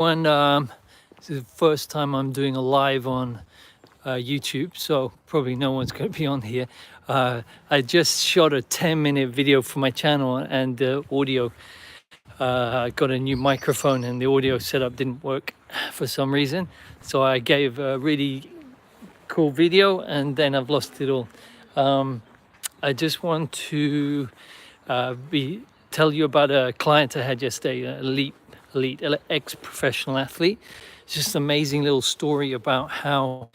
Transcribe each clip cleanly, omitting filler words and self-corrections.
When this is the first time I'm doing a live on YouTube, so probably no one's going to be on here. I just shot a 10-minute video for my channel, and the audio, I got a new microphone and the audio setup didn't work for some reason. So I gave a really cool video and then I've lost it all. I just want to tell you about a client I had yesterday, an elite ex-professional athlete. It's just an amazing little story about how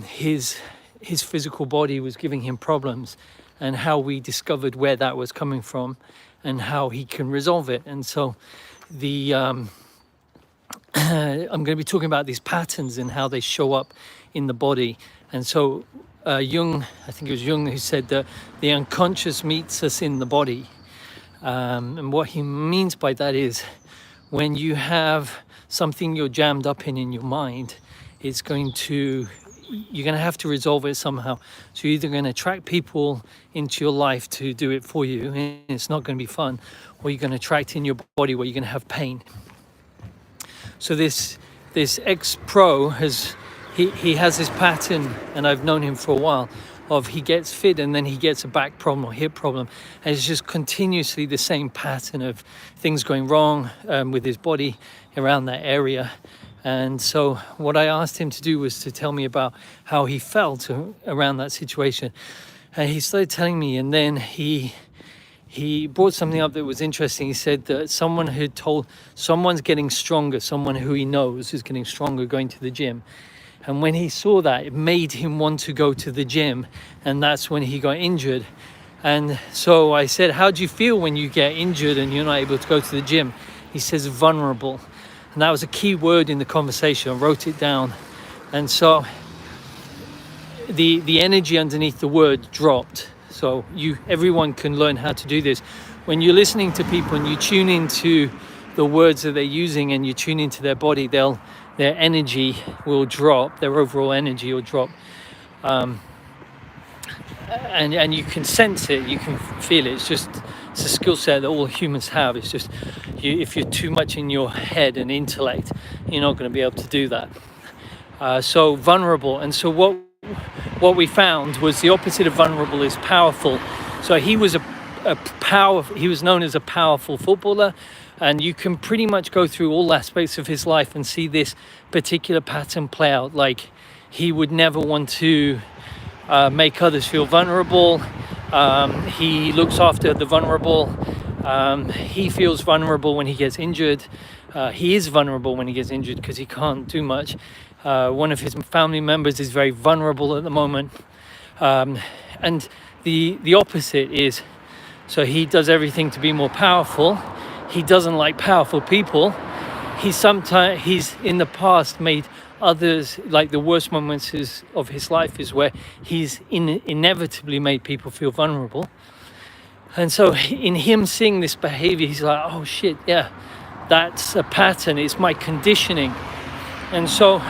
his physical body was giving him problems, and how we discovered where that was coming from and how he can resolve it. And so I'm going to be talking about these patterns and how they show up in the body. And so Jung, I think it was Jung who said that the unconscious meets us in the body. And what he means by that is, when you have something you're jammed up in your mind, you're going to have to resolve it somehow. So you're either going to attract people into your life to do it for you, and it's not going to be fun, or you're going to attract in your body where you're going to have pain. So this ex-pro he has this pattern, and I've known him for a while, of he gets fit and then he gets a back problem or hip problem, and it's just continuously the same pattern of things going wrong with his body around that area. And so what I asked him to do was to tell me about how he felt around that situation. And he started telling me, and then he brought something up that was interesting. He said that someone's getting stronger, someone who he knows is getting stronger going to the gym. And when he saw that, it made him want to go to the gym, and that's when he got injured. And so I said, how do you feel when you get injured and you're not able to go to the gym? He says, vulnerable. And that was a key word in the conversation. I wrote it down. And so the energy underneath the word dropped. So everyone can learn how to do this. When you're listening to people and you tune into the words that they're using and you tune into their body, their energy will drop, their overall energy will drop. And you can sense it, you can feel it. It's a skill set that all humans have. It's just if you're too much in your head and intellect, you're not going to be able to do that. So vulnerable. And so what we found was the opposite of vulnerable is powerful. So he was he was known as a powerful footballer, and you can pretty much go through all aspects of his life and see this particular pattern play out. Like, he would never want to make others feel vulnerable. He looks after the vulnerable. He feels vulnerable when he gets injured. He is vulnerable when he gets injured because he can't do much. One of his family members is very vulnerable at the moment. And the opposite is, so he does everything to be more powerful. He doesn't like powerful people. He's in the past made others, like the worst moments of his life is where he's inevitably made people feel vulnerable. And so in him seeing this behavior, he's like, oh shit, yeah, that's a pattern, it's my conditioning. And so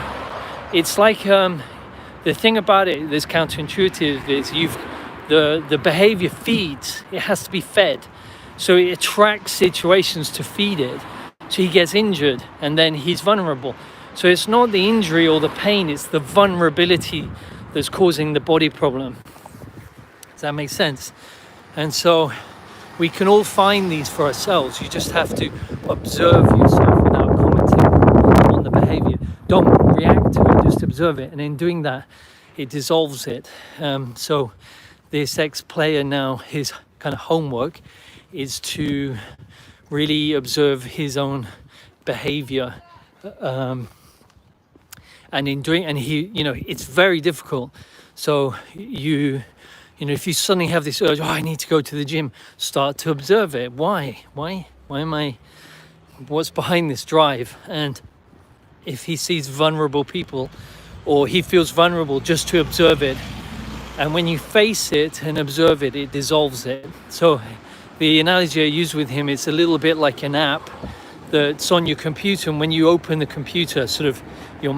it's like, the thing about it that's counterintuitive is the behavior feeds, it has to be fed. So it attracts situations to feed it. So he gets injured and then he's vulnerable. So it's not the injury or the pain, it's the vulnerability that's causing the body problem. Does that make sense? And so we can all find these for ourselves. You just have to observe yourself without commenting on the behavior. Don't react to it, just observe it. And in doing that, it dissolves it. So this ex-player now, his kind of homework is to really observe his own behavior. And it's very difficult. So if you suddenly have this urge, I need to go to the gym, start to observe it. Why what's behind this drive? And if he sees vulnerable people, or he feels vulnerable, just to observe it. And when you face it and observe it, it dissolves it. So the analogy I use with him is a little bit like an app that's on your computer, and when you open the computer, sort of your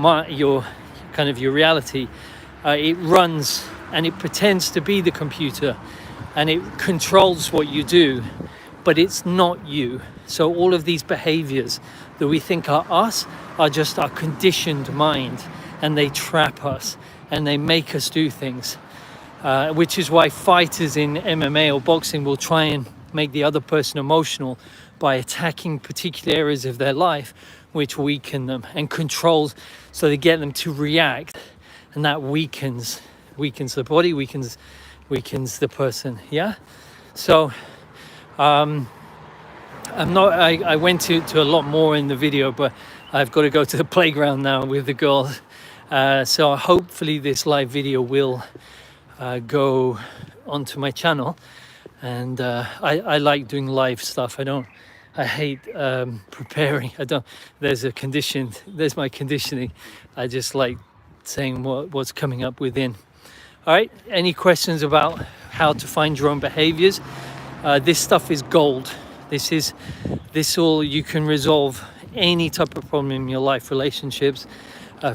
reality, it runs and it pretends to be the computer, and it controls what you do. but it's not you. So all of these behaviors that we think are us are just our conditioned mind, and they trap us and they make us do things, which is why fighters in MMA or boxing will try and make the other person emotional by attacking particular areas of their life which weaken them and controls, so they get them to react, and that weakens the body, weakens the person. Yeah. So I went to a lot more in the video, but I've got to go to the playground now with the girls. So hopefully this live video will go onto my channel. And I like doing live stuff. I hate preparing. There's my conditioning. I just like saying what's coming up within. All right, any questions about how to find your own behaviors? This stuff is gold. This all, you can resolve any type of problem in your life, relationships,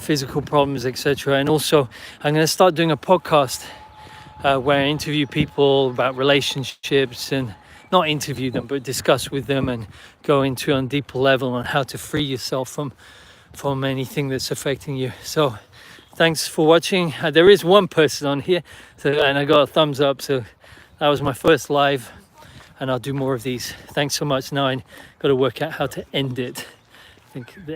physical problems, etc. And also, I'm going to start doing a podcast where I interview people about relationships, and not interview them, but discuss with them and go into on deeper level on how to free yourself from anything that's affecting you. So thanks for watching. There is one person on here, and I got a thumbs up. So that was my first live, and I'll do more of these. Thanks so much. Now I got to work out how to end it. I think